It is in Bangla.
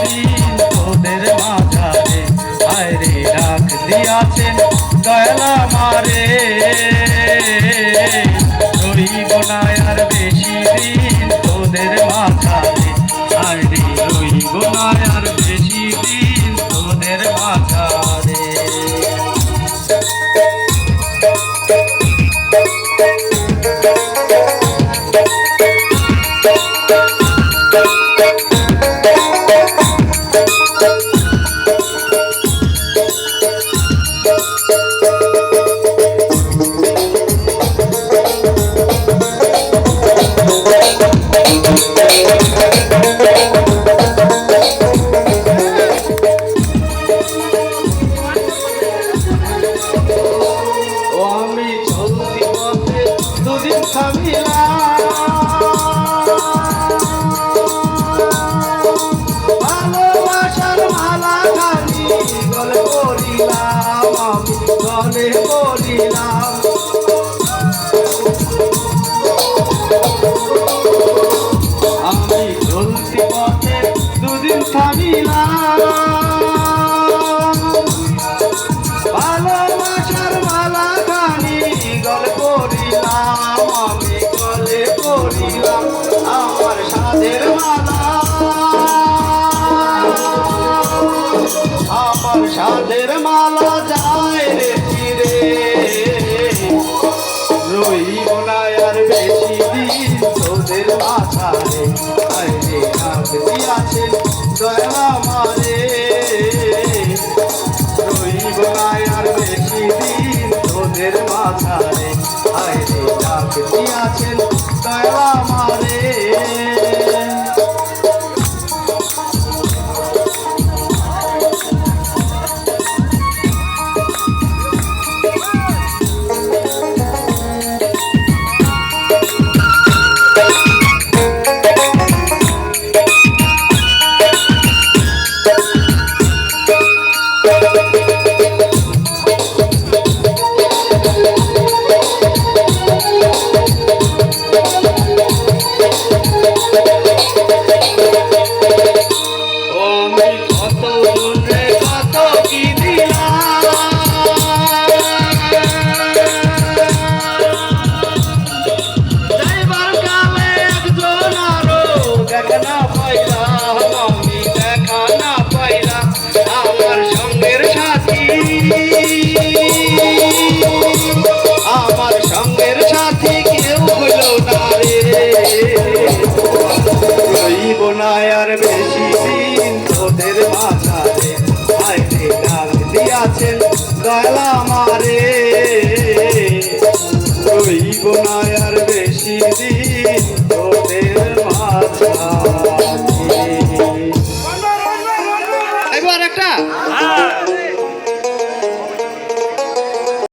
দিন তোদের মাঝারে, আয়রে ডাক দিয়াছেন দয়াল আমারে। রইব না আর বেশি দিন তোদের মাঝারে, আয়রে রইব না আর বেশি দিন তোদের মাঝারে। ভালোবাসার মালা খানি গলে পড়িলাম, আমি গলে পড়িলাম। আমি চলতি পথে দুদিন থামিলাম, ভালোবাসার মালা খানি গলে পড়িলাম, আমি গলে পড়িলাম। আমার সাধের মালা, আমার সাধের মালা যায় রে চিরে, রইব না আর বেশি দিন তোদের মাথারে, আইরে ডাক দিয়াছেন দয়াল আমারে। রইব না আর বেশি দিন তোদের মাথারে, আইরে ডাক দিয়াছেন দয়াল আমারে। আমার সঙ্গের সাথী কেউ হইল না রে, রইব না আর বেশি দিন তোদের মাঝারে, আইরে ডাক দিয়াছেন দয়াল আমারে। রইব না আর বেশি দিন তোদের মাঝারে। একবার একটা